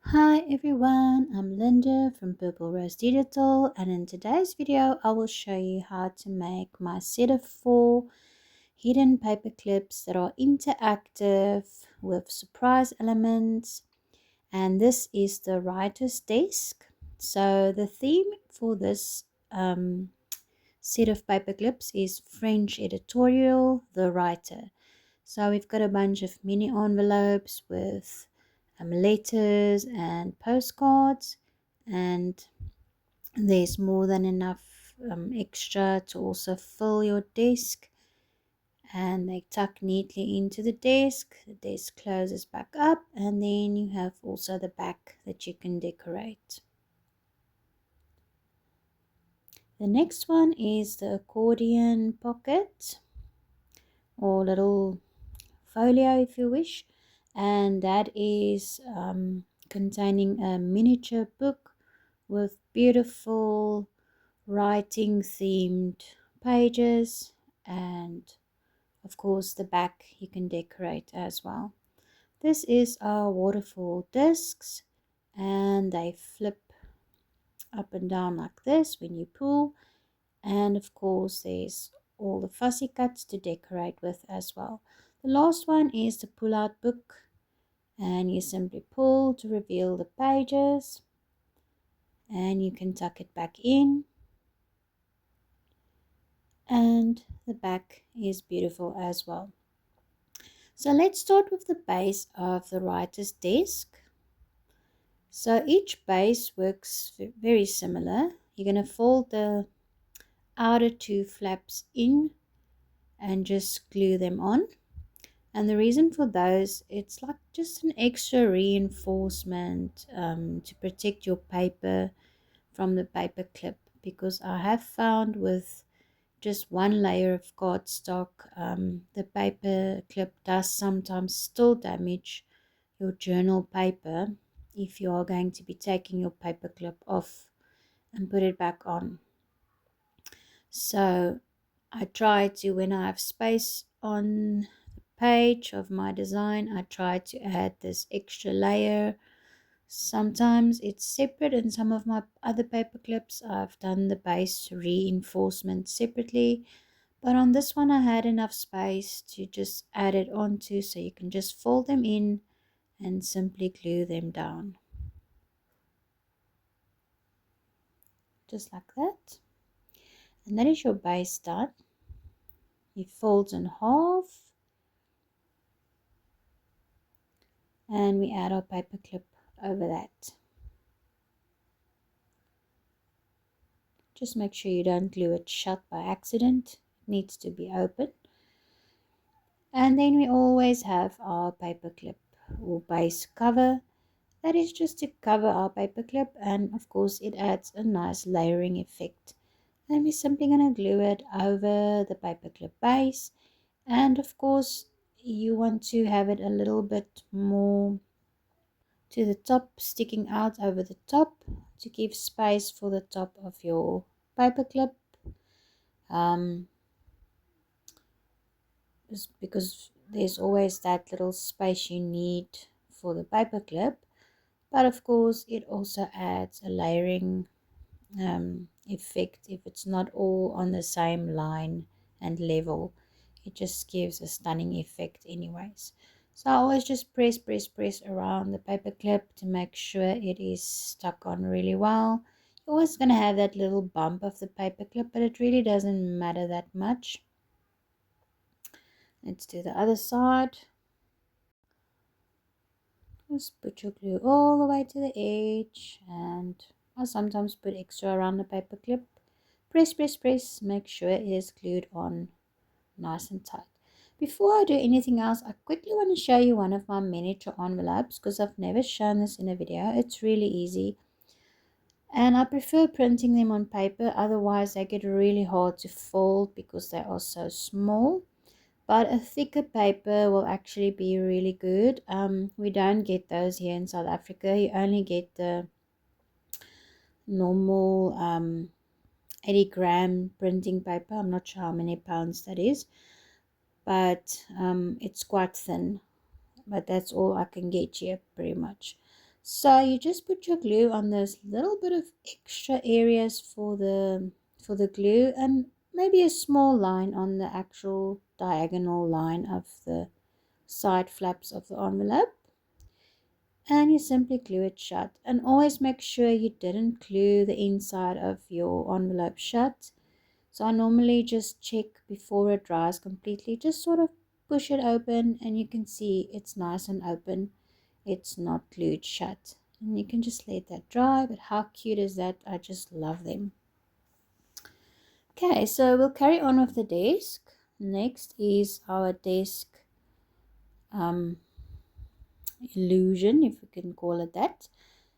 Hi everyone, I'm Linda from Editorial, and in today's video I will show you how to make my set of 4 hidden paper clips that are interactive with surprise elements, and this is the writer's desk. So the theme for this set of paper clips is French Editorial, the writer. So we've got a bunch of mini envelopes with letters and postcards, and there's more than enough extra to also fill your desk. And they tuck neatly into the desk. The desk closes back up, and then you have also the back that you can decorate. The next one is the accordion pocket or little folio if you wish, and that is containing a miniature book with beautiful writing themed pages, and of course the back you can decorate as well. This is our waterfall discs, and they flip up and down like this when you pull, and of course there's all the fussy cuts to decorate with as well. The last one is the pull out book, and you simply pull to reveal the pages, and you can tuck it back in, and the back is beautiful as well. So let's start with the base of the writer's desk. So each base works very similar. You're going to fold the outer 2 flaps in and just glue them on. And the reason for those, it's like just an extra reinforcement to protect your paper from the paper clip, because I have found with just one layer of cardstock, the paper clip does sometimes still damage your journal paper if you are going to be taking your paper clip off and put it back on. So I try to, when I have space on the page of my design, I try to add this extra layer. Sometimes it's separate. In some of my other paper clips I've done the base reinforcement separately, but on this one I had enough space to just add it onto, so you can just fold them in and simply glue them down just like that. And that is your base done. It folds in half, and we add our paper clip over that. Just make sure you don't glue it shut by accident. It needs to be open. And then we always have our paper clip or base cover. That is just to cover our paper clip, and of course it adds a nice layering effect. And we're simply going to glue it over the paper clip base, and of course you want to have it a little bit more to the top, sticking out over the top to give space for the top of your paper clip, because there's always that little space you need for the paper clip. But of course it also adds a layering effect if it's not all on the same line and level. It just gives a stunning effect anyways. So I always just press around the paper clip to make sure it is stuck on really well. You're always going to have that little bump of the paper clip, but it really doesn't matter that much. Let's do the other side. Just put your glue all the way to the edge, and I sometimes put extra around the paper clip. Press, make sure it is glued on nice and tight. Before I do anything else, I quickly want to show you one of my miniature envelopes, because I've never shown this in a video. It's really easy, and I prefer printing them on paper, otherwise they get really hard to fold because they are so small. But a thicker paper will actually be really good. We don't get those here in South Africa. You only get the normal 80-gram printing paper. I'm not sure how many pounds that is, but it's quite thin. But that's all I can get here pretty much. So you just put your glue on those little bit of extra areas for the glue, and maybe a small line on the actual diagonal line of the side flaps of the envelope, and you simply glue it shut. And always make sure you didn't glue the inside of your envelope shut. So I normally just check before it dries completely, just sort of push it open, and you can see it's nice and open. It's not glued shut. And you can just let that dry, but how cute is that? I just love them. Okay, so we'll carry on with the desk. Next is our desk illusion, if we can call it that.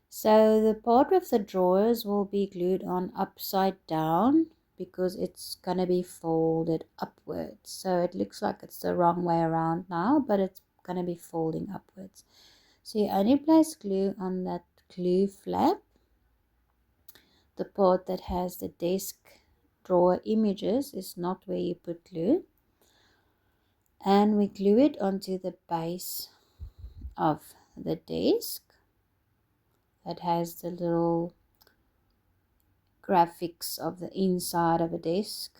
So the part of the drawers will be glued on upside down because it's going to be folded upwards. So it looks like it's the wrong way around now, but it's going to be folding upwards. So you only place glue on that glue flap, the part that has the desk drawer images is not where you put glue. And we glue it onto the base of the desk that has the little graphics of the inside of a desk.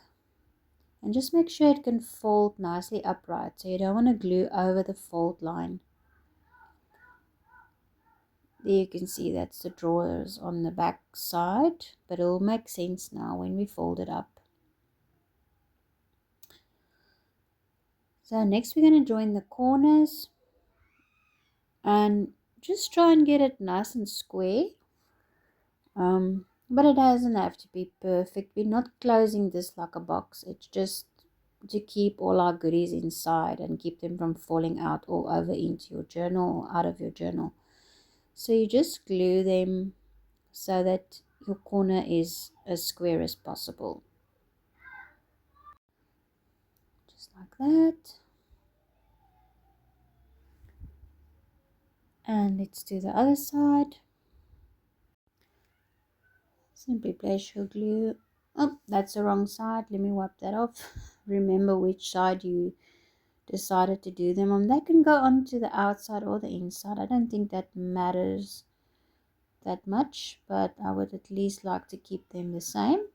And just make sure it can fold nicely upright, so you don't want to glue over the fold line. There you can see that's the drawers on the back side, but it will make sense now when we fold it up. So next we're going to join the corners and just try and get it nice and square. But it doesn't have to be perfect. We're not closing this like a box. It's just to keep all our goodies inside and keep them from falling out all over into your journal or out of your journal. So you just glue them so that your corner is as square as possible. Just like that. And let's do the other side. Simply place your glue. Oh, that's the wrong side. Let me wipe that off. Remember which side you decided to do them on. They can go onto the outside or the inside. I don't think that matters that much, but I would at least like to keep them the same.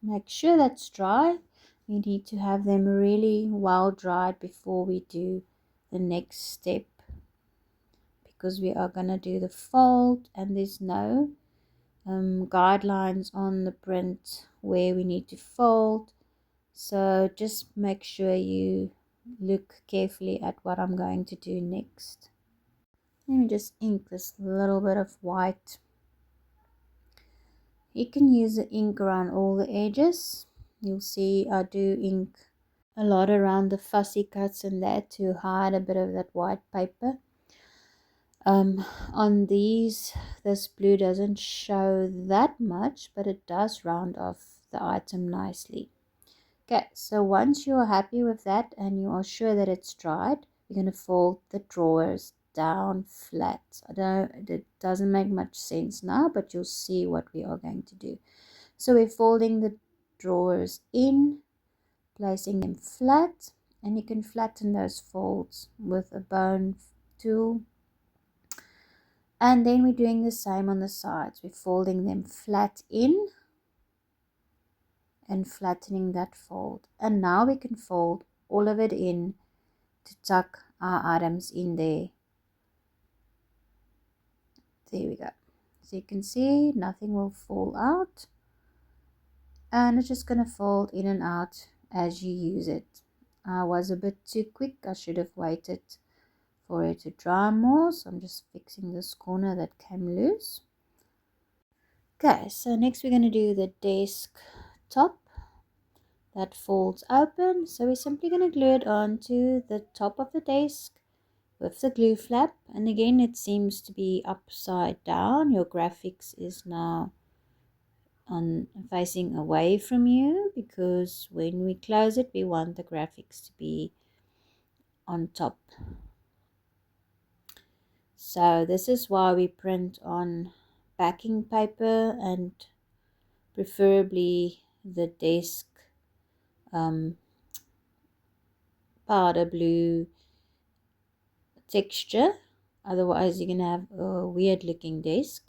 Make sure that's dry. We need to have them really well dried before we do the next step, because we are going to do the fold and there's no guidelines on the print where we need to fold. So just make sure you look carefully at what I'm going to do next. Let me just ink this little bit of white. You can use the ink around all the edges. You'll see I do ink a lot around the fussy cuts and that to hide a bit of that white paper. On these, this blue doesn't show that much, but it does round off the item nicely. Okay, so once you're happy with that and you are sure that it's dried, you're going to fold the drawers down flat. I know it doesn't make much sense now, but you'll see what we are going to do. So we're folding the drawers in, placing them flat, and you can flatten those folds with a bone tool. And then we're doing the same on the sides. We're folding them flat in and flattening that fold. And now we can fold all of it in to tuck our items in there. There we go. So you can see nothing will fall out. And it's just going to fold in and out as you use it. I was a bit too quick. I should have waited for it to dry more. So I'm just fixing this corner that came loose. Okay, so next we're going to do the desk top that folds open. So we're simply going to glue it onto the top of the desk with the glue flap. And again, it seems to be upside down. Your graphics is now on facing away from you, because when we close it, we want the graphics to be on top. So this is why we print on backing paper, and preferably the desk powder blue texture Otherwise you're gonna have a weird looking desk.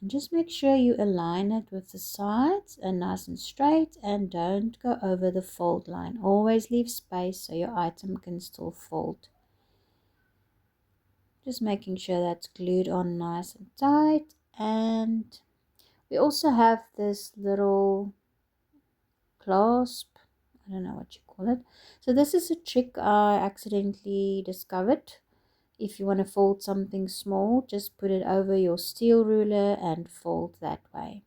And just make sure you align it with the sides and nice and straight, and don't go over the fold line. Always leave space so your item can still fold. Just making sure that's glued on nice and tight. And we also have this little clasp, I don't know what you call it. So this is a trick I accidentally discovered. If you want to fold something small, just put it over your steel ruler and fold that way.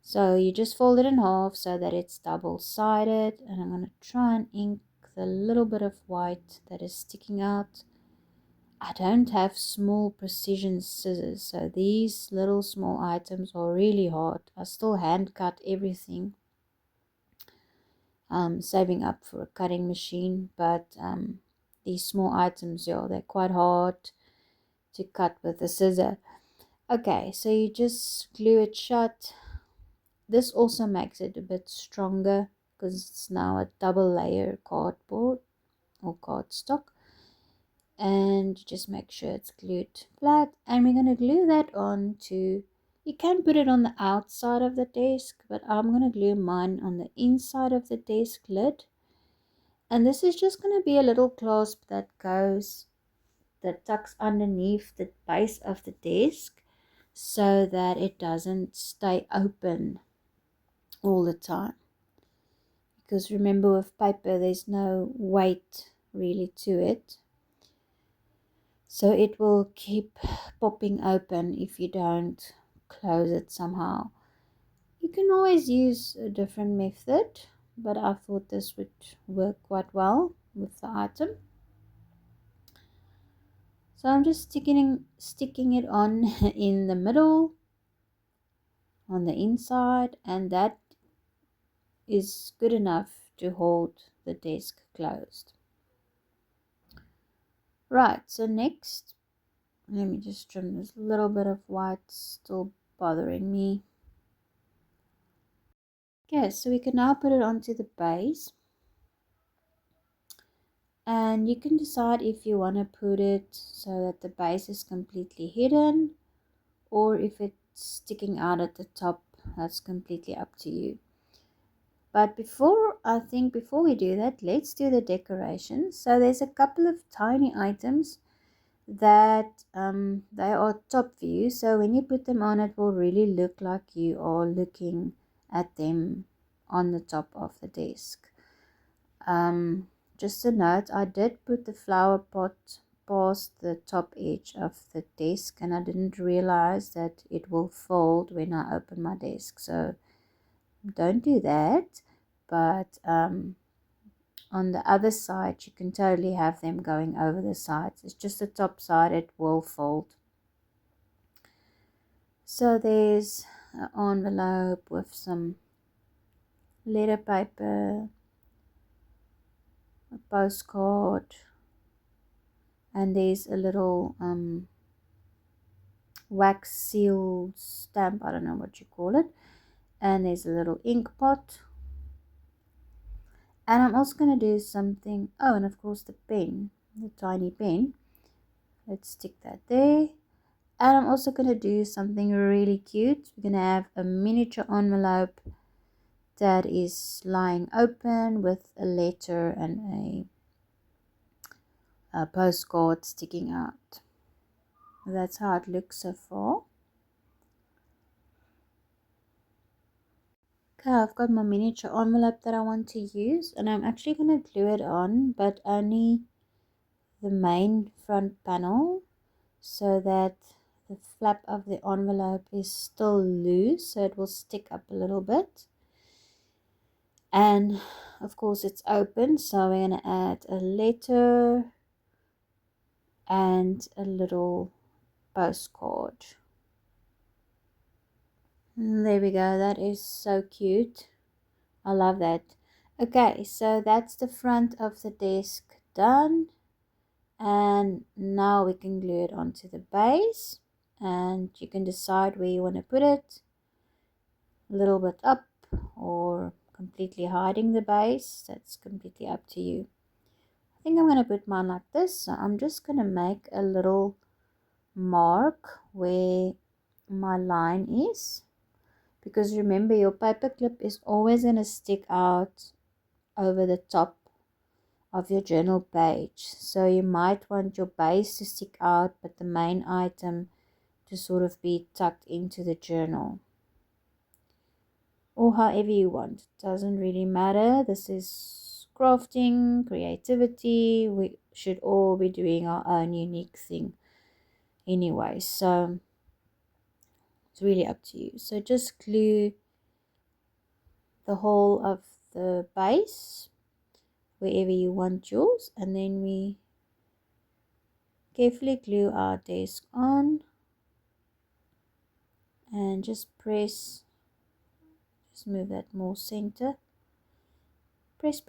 So you just fold it in half so that it's double-sided, and I'm going to try and ink the little bit of white that is sticking out. I don't have small precision scissors, so these little small items are really hard. I still hand cut everything, saving up for a cutting machine, but these small items, yeah, they're quite hard to cut with a scissor. Okay, so you just glue it shut. This also makes it a bit stronger because it's now a double layer cardboard or cardstock. And just make sure it's glued flat, and we're going to glue that on to, you can put it on the outside of the desk, but I'm going to glue mine on the inside of the desk lid. And this is just going to be a little clasp that tucks underneath the base of the desk so that it doesn't stay open all the time. Because remember, with paper there's no weight really to it, so it will keep popping open if you don't close it somehow. You can always use a different method, but I thought this would work quite well with the item. So I'm just sticking it on in the middle, on the inside, and that is good enough to hold the desk closed. Right, so next, let me just trim this little bit of white still bothering me. Okay, so we can now put it onto the base, and you can decide if you want to put it so that the base is completely hidden or if it's sticking out at the top. That's completely up to you. But before we do that, let's do the decorations. So there's a couple of tiny items that they are top view, so when you put them on, it will really look like you are looking at them on the top of the desk. Just a note, I did put the flower pot past the top edge of the desk, and I didn't realize that it will fold when I open my desk, so don't do that. But on the other side, you can totally have them going over the sides. It's just the top side, it will fold. So there's an envelope with some letter paper, a postcard, and there's a little wax seal stamp, I don't know what you call it, and there's a little ink pot. And I'm also going to do something, oh, and of course the pen, the tiny pen. Let's stick that there. And I'm also going to do something really cute. We're going to have a miniature envelope that is lying open with a letter and a postcard sticking out. That's how it looks so far. Okay, I've got my miniature envelope that I want to use, and I'm actually going to glue it on, but only the main front panel, so that the flap of the envelope is still loose, so it will stick up a little bit. And of course it's open, so we're going to add a letter and a little postcard. And there we go, that is so cute. I love that. Okay, so that's the front of the desk done, and now we can glue it onto the base, and you can decide where you want to put it, a little bit up or completely hiding the base. That's completely up to you. I I think I'm going to put mine like this. So I'm just going to make a little mark where my line is, because remember, your paper clip is always going to stick out over the top of your journal page. So you might want your base to stick out, but the main item to sort of be tucked into the journal, or however you want. It doesn't really matter. This is crafting, creativity. We should all be doing our own unique thing anyway, so it's really up to you. So just glue the whole of the base wherever you want yours, and then we carefully glue our desk on and just press, just move that more center, press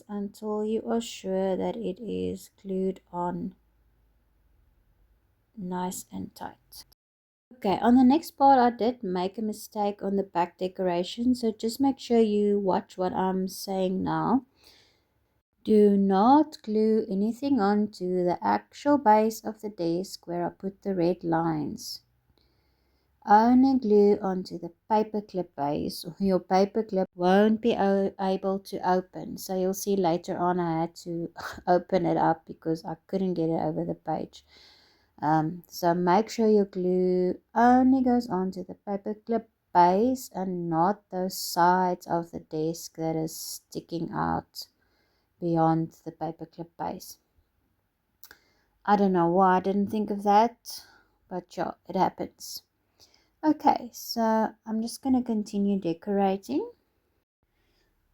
until you are sure that it is glued on nice and tight. Okay, on the next part I did make a mistake on the back decoration, so just make sure you watch what I'm saying now. Do not glue anything onto the actual base of the desk where I put the red lines. Only glue onto the paperclip base, or your paperclip won't be able to open. So you'll see later on I had to open it up because I couldn't get it over the page. So make sure your glue only goes onto the paperclip base and not those sides of the desk that is sticking out beyond the paperclip base. I don't know why I didn't think of that, but yeah, it happens. Okay, so I'm just going to continue decorating,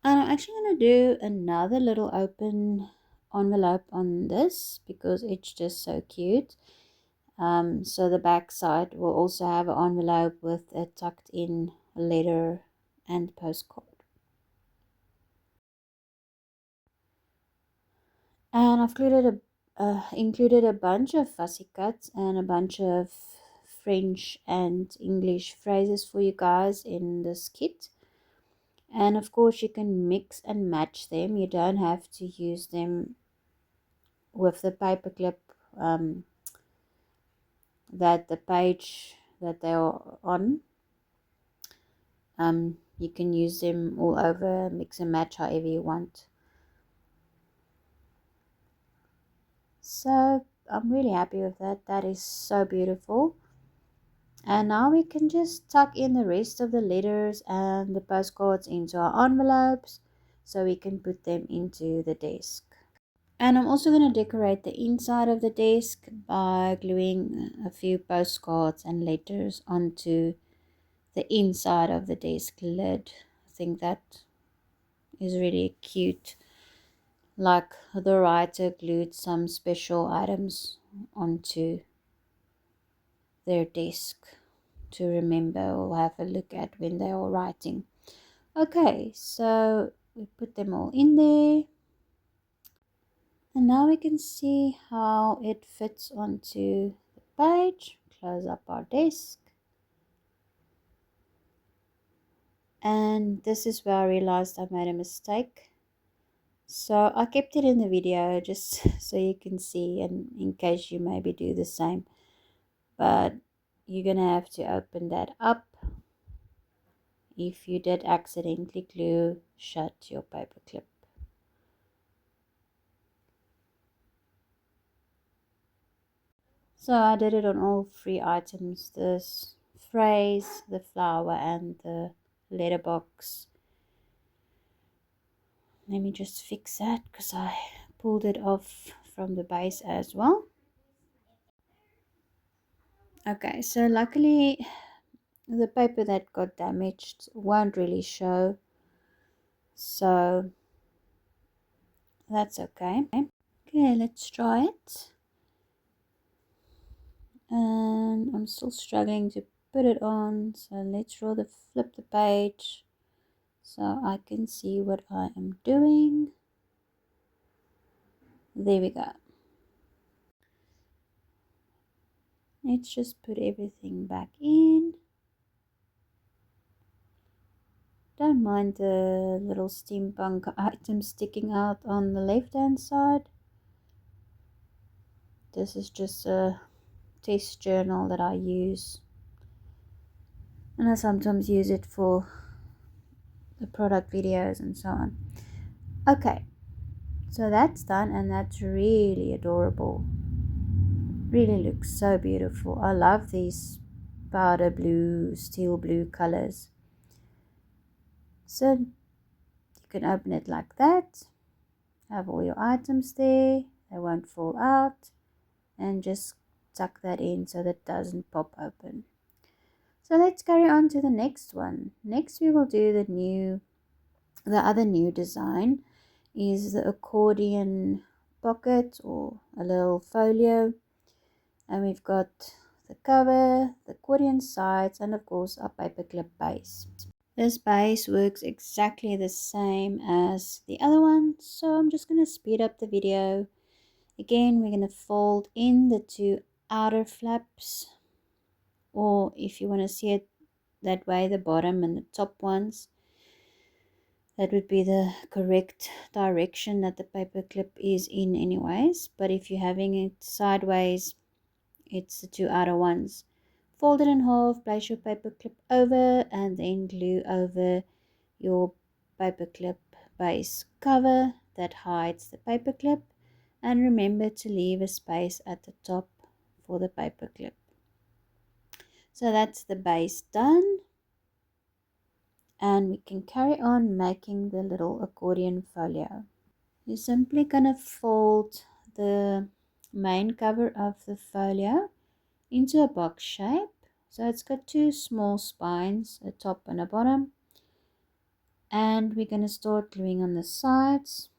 and I'm actually going to do another little open envelope on this because it's just so cute. So the back side will also have an envelope with a tucked in letter and postcard. And I've included a bunch of fussy cuts and a bunch of French and English phrases for you guys in this kit. And of course you can mix and match them. You don't have to use them with the paperclip that the page that they are on. You can use them all over, mix and match however you want. So I'm really happy with that. That is so beautiful. And now we can just tuck in the rest of the letters and the postcards into our envelopes so we can put them into the desk. And I'm also going to decorate the inside of the desk by gluing a few postcards and letters onto the inside of the desk lid. I think that is really cute. Like the writer glued some special items onto their desk to remember or have a look at when they are writing. Okay, so we put them all in there. And now we can see how it fits onto the page. Close up our desk. And this is where I realized I made a mistake. So I kept it in the video just so you can see, and in case you maybe do the same. But you're going to have to open that up if you did accidentally glue shut your paper clip. So I did it on all three items, this phrase, the flower, and the letterbox. Let me just fix that because I pulled it off from the base as well. Okay, so luckily the paper that got damaged won't really show, so that's okay. Okay, let's try it. And I'm still struggling to put it on, so let's flip the page so I can see what I am doing. There we go. Let's just put everything back in. Don't mind the little steampunk item sticking out on the left hand side. This is just a test journal that I use, and I sometimes use it for the product videos and so on. Okay, so that's done, and that's really adorable. Really looks so beautiful. I love these powder blue, steel blue colors. So you can open it like that, have all your items there, they won't fall out, and just tuck that in so that it doesn't pop open. So let's carry on to the next one. Next we will do the other new design is the accordion pocket or a little folio, and we've got the cover, the accordion sides, and of course our paperclip base. This base works exactly the same as the other one, so I'm just going to speed up the video. Again, we're going to fold in the two outer flaps, or if you want to see it that way, the bottom and the top ones. That would be the correct direction that the paperclip is in anyways, but if you're having it sideways, it's the two outer ones. Fold it in half, place your paperclip over, and then glue over your paperclip base cover that hides the paperclip, and remember to leave a space at the top for the paperclip. So that's the base done, and we can carry on making the little accordion folio. You're simply gonna fold the main cover of the folio into a box shape. So it's got two small spines, a top and a bottom, and we're going to start gluing on the sides,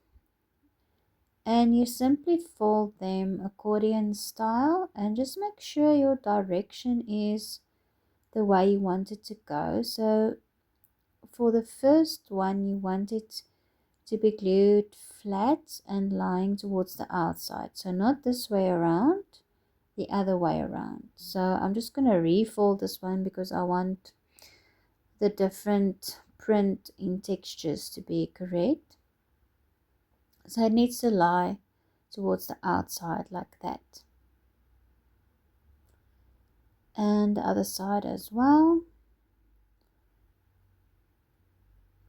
and you simply fold them accordion style, and just make sure your direction is the way you want it to go. So for the first one, you want it to be glued flat and lying towards the outside, so not this way around, the other way around. So I'm just going to refold this one because I want the different print in textures to be correct. So it needs to lie towards the outside like that, and the other side as well.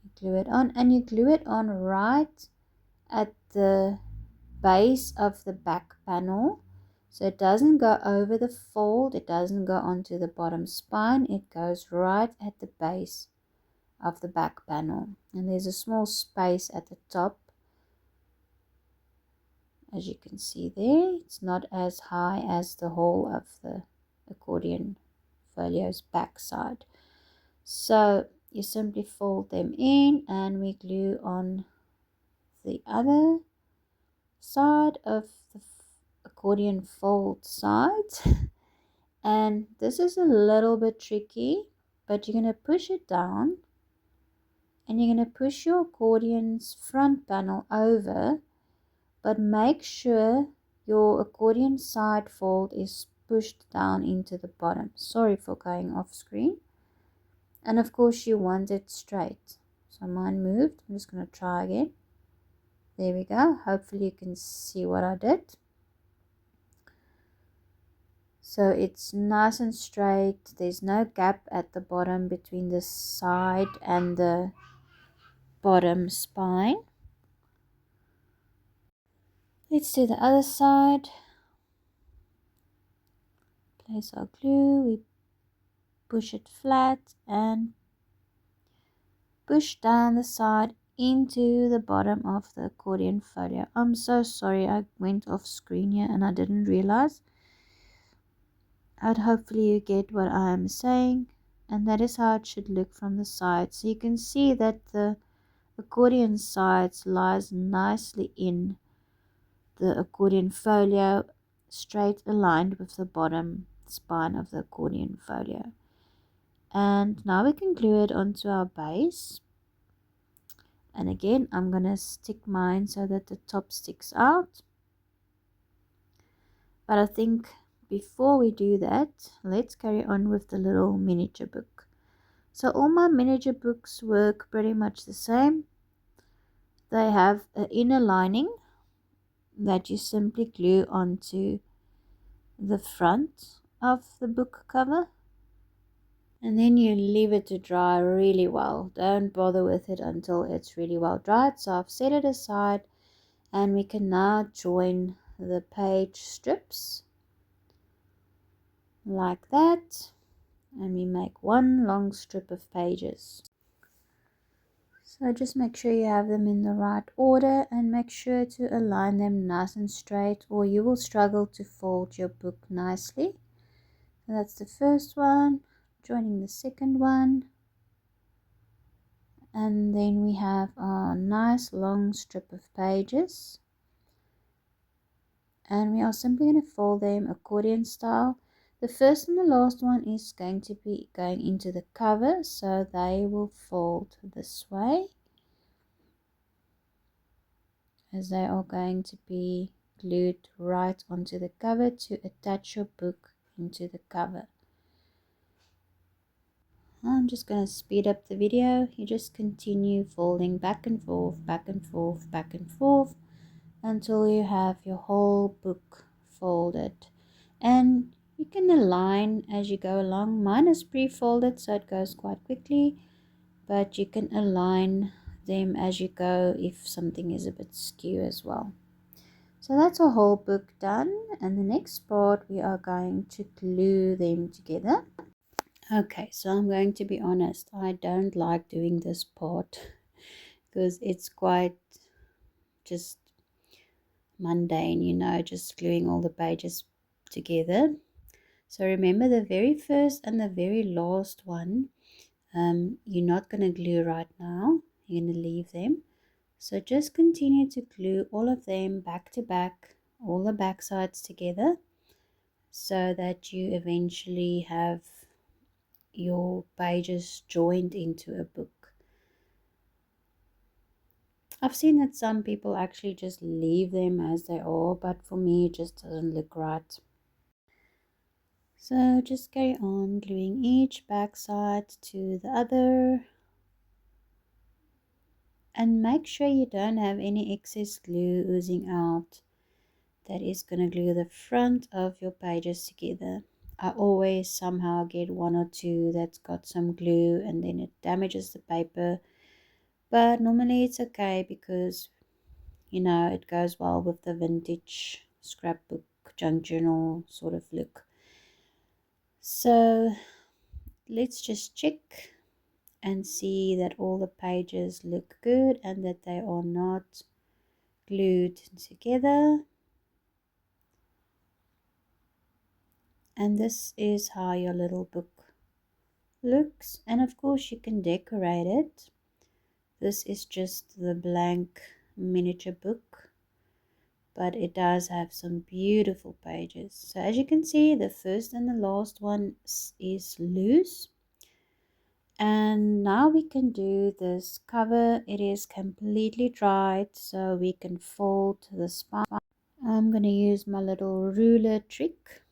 You glue it on, and you glue it on right at the base of the back panel, so it doesn't go over the fold, it doesn't go onto the bottom spine, it goes right at the base of the back panel, and there's a small space at the top. As you can see there, it's not as high as the whole of the accordion folio's back side. So you simply fold them in, and we glue on the other side of the accordion fold sides. And this is a little bit tricky, but you're going to push it down, and you're going to push your accordion's front panel over, but make sure your accordion side fold is pushed down into the bottom. Sorry for going off screen. And of course you want it straight. So mine moved. I'm just going to try again. There we go. Hopefully you can see what I did. So it's nice and straight. There's no gap at the bottom between the side and the bottom spine. Let's do the other side. Place our glue. We push it flat and push down the side into the bottom of the accordion folio. I'm so sorry I went off screen here and I didn't realize. Hopefully you get what I am saying, and that is how it should look from the side. So you can see that the accordion sides lies nicely in the accordion folio, straight aligned with the bottom spine of the accordion folio. And now we can glue it onto our base. And again, I'm going to stick mine so that the top sticks out. But I think before we do that, let's carry on with the little miniature book. So all my miniature books work pretty much the same. They have an inner lining that you simply glue onto the front of the book cover, and then you leave it to dry really well. Don't bother with it until it's really well dried. So I've set it aside, and we can now join the page strips like that, and we make one long strip of pages. So just make sure you have them in the right order, and make sure to align them nice and straight, or you will struggle to fold your book nicely. So that's the first one, joining the second one, and then we have our nice long strip of pages, and we are simply going to fold them accordion style. The first and the last one is going to be going into the cover, so they will fold this way, as they are going to be glued right onto the cover to attach your book into the cover. I'm just going to speed up the video. You just continue folding back and forth, back and forth, back and forth until you have your whole book folded. And you can align as you go along. Mine is pre-folded, so it goes quite quickly, but you can align them as you go if something is a bit skew as well. So that's our whole book done, and the next part we are going to glue them together. Okay, so I'm going to be honest, I don't like doing this part because it's quite just mundane, you know, just gluing all the pages together. So remember, the very first and the very last one, you're not going to glue right now, you're going to leave them. So just continue to glue all of them back to back, all the back sides together, so that you eventually have your pages joined into a book. I've seen that some people actually just leave them as they are, but for me it just doesn't look right. So just carry on gluing each back side to the other, and make sure you don't have any excess glue oozing out. That is going to glue the front of your pages together. I always somehow get one or two that's got some glue and then it damages the paper, but normally it's okay because, you know, it goes well with the vintage scrapbook junk journal sort of look. So let's just check and see that all the pages look good and that they are not glued together. And this is how your little book looks, and of course you can decorate it. This is just the blank miniature book, but it does have some beautiful pages. So as you can see, the first and the last one is loose. And now we can do this cover. It is completely dried, so we can fold the spine. I'm going to use my little ruler trick.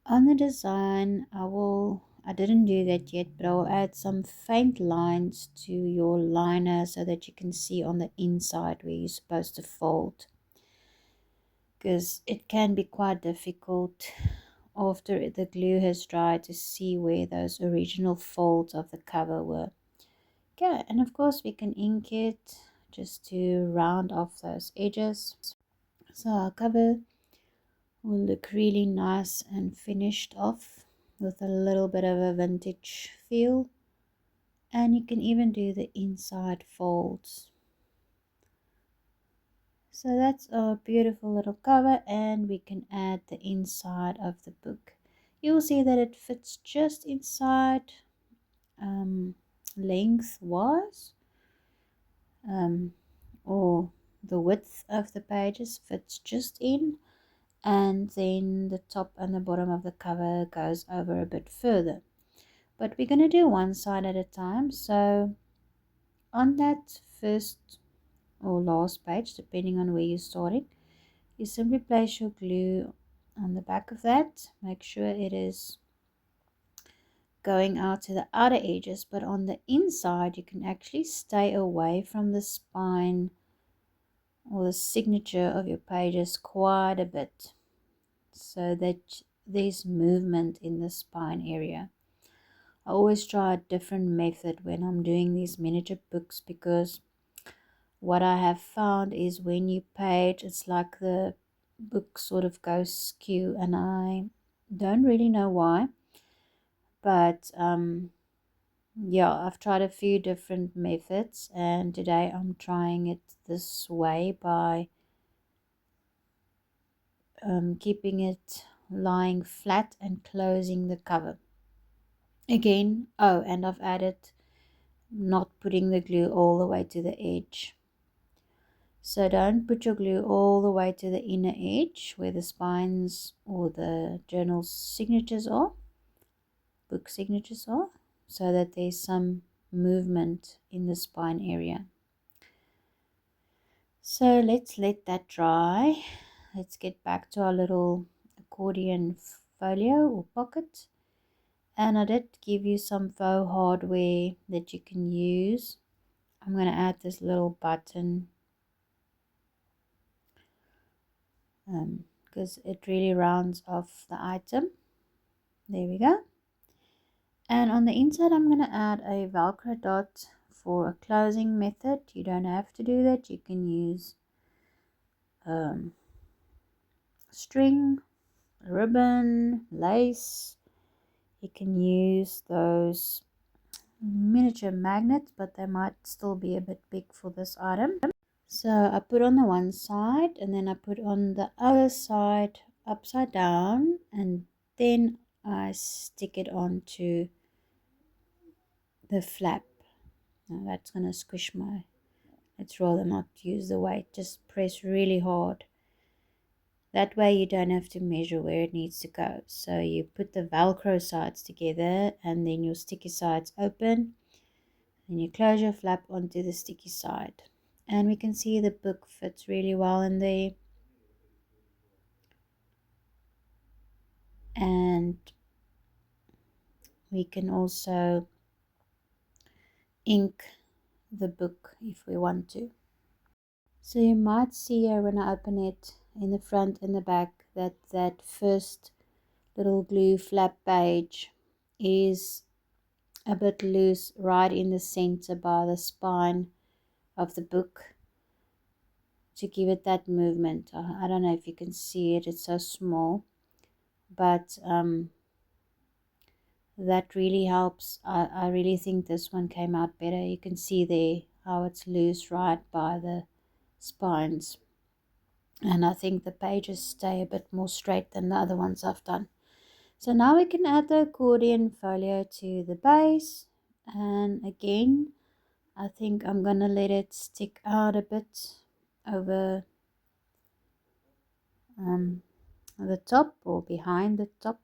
On the design, I didn't do that yet, but I'll add some faint lines to your liner so that you can see on the inside where you're supposed to fold, because it can be quite difficult after the glue has dried to see where those original folds of the cover were. Okay, and of course we can ink it just to round off those edges. So our cover will look really nice and finished off with a little bit of a vintage feel, and you can even do the inside folds. So that's our beautiful little cover, and we can add the inside of the book. You will see that it fits just inside lengthwise, or the width of the pages fits just in, and then the top and the bottom of the cover goes over a bit further. But we're going to do one side at a time. So on that first or last page, depending on where you're starting, you simply place your glue on the back of that. Make sure it is going out to the outer edges, but on the inside you can actually stay away from the spine or the signature of your pages quite a bit. so that there's movement in the spine area. I always try a different method when I'm doing these miniature books, because what I have found is when you page, it's like the book sort of goes skew, and I don't really know why. But yeah, I've tried a few different methods, and today I'm trying it this way by keeping it lying flat and closing the cover. Again, oh, and I've added not putting the glue all the way to the edge. So don't put your glue all the way to the inner edge where the spines or the journal signatures are, book signatures are, so that there's some movement in the spine area. So let's let that dry. Let's get back to our little accordion folio or pocket. And I did give you some faux hardware that you can use. I'm going to add this little button because it really rounds off the item. There we go. And on the inside I'm going to add a Velcro dot for a closing method. You don't have to do that. You can use string, ribbon, lace. You can use those miniature magnets, but they might still be a bit big for this item. So I put on the one side, and then I put on the other side upside down, and then I stick it onto the flap. Now that's going to squish my, let's rather not use the weight, just press really hard. That way you don't have to measure where it needs to go. So you put the Velcro sides together, and then your sticky sides open, and you close your flap onto the sticky side. And we can see the book fits really well in there. And we can also ink the book if we want to. So you might see here when I open it in the front and the back that that first little glue flap page is a bit loose right in the center by the spine of the book to give it that movement. I don't know if you can see it, it's so small, but that really helps. I really think this one came out better. You can see there how it's loose right by the spines, and I think the pages stay a bit more straight than the other ones I've done. So now we can add the accordion folio to the base, and again I think I'm gonna let it stick out a bit over the top or behind the top.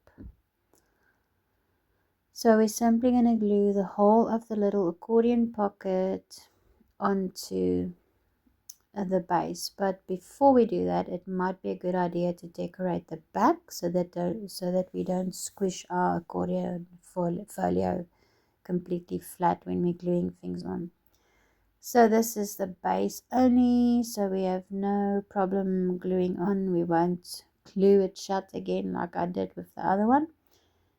So we're simply going to glue the whole of the little accordion pocket onto the base. But before we do that, it might be a good idea to decorate the back so that we don't squish our accordion folio completely flat when we're gluing things on. So this is the base only, so we have no problem gluing on. We won't glue it shut again like I did with the other one.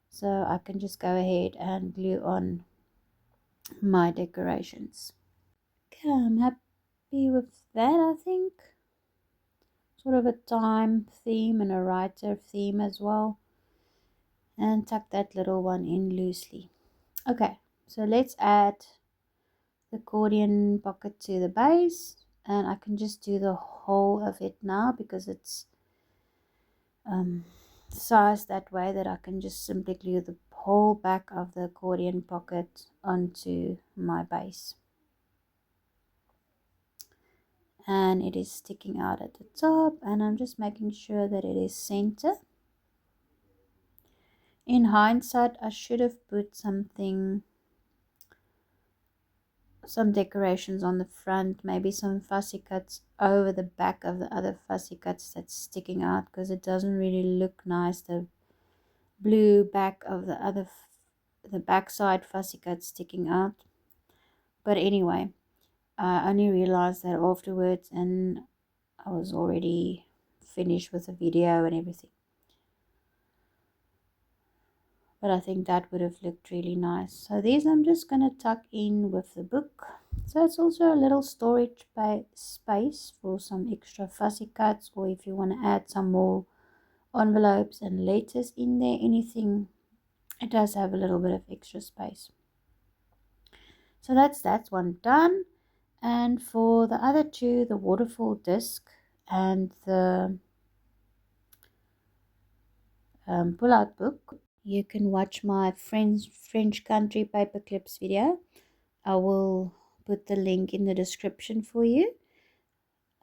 So I can just go ahead and glue on my decorations. Okay, I'm happy with that, I think. Sort of a time theme and a writer theme as well. And tuck that little one in loosely. Okay, so let's add the accordion pocket to the base. And I can just do the whole of it now because it's sized that way that I can just simply glue the whole back of the accordion pocket onto my base. And it is sticking out at the top, and I'm just making sure that it is center. In hindsight, I should have put some decorations on the front, maybe some fussy cuts over the back of the other fussy cuts that's sticking out, because it doesn't really look nice, the blue back of the backside fussy cut sticking out. But anyway, I only realized that afterwards, and I was already finished with the video and everything. but I think that would have looked really nice. So these I'm just going to tuck in with the book. So it's also a little storage space for some extra fussy cuts, or if you want to add some more envelopes and letters in there, anything. It does have a little bit of extra space. So that's one done. And for the other two, the waterfall disc and the pull-out book, you can watch my French country paperclips video. I will put the link in the description for you.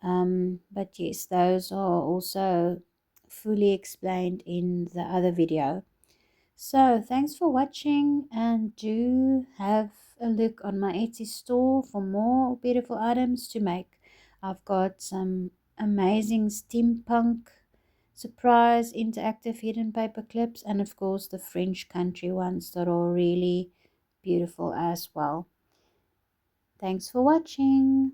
But yes, those are also fully explained in the other video. So thanks for watching, and do have a look on my Etsy store for more beautiful items to make. I've got some amazing steampunk surprise interactive hidden paper clips, and of course the French country ones that are really beautiful as well. Thanks for watching.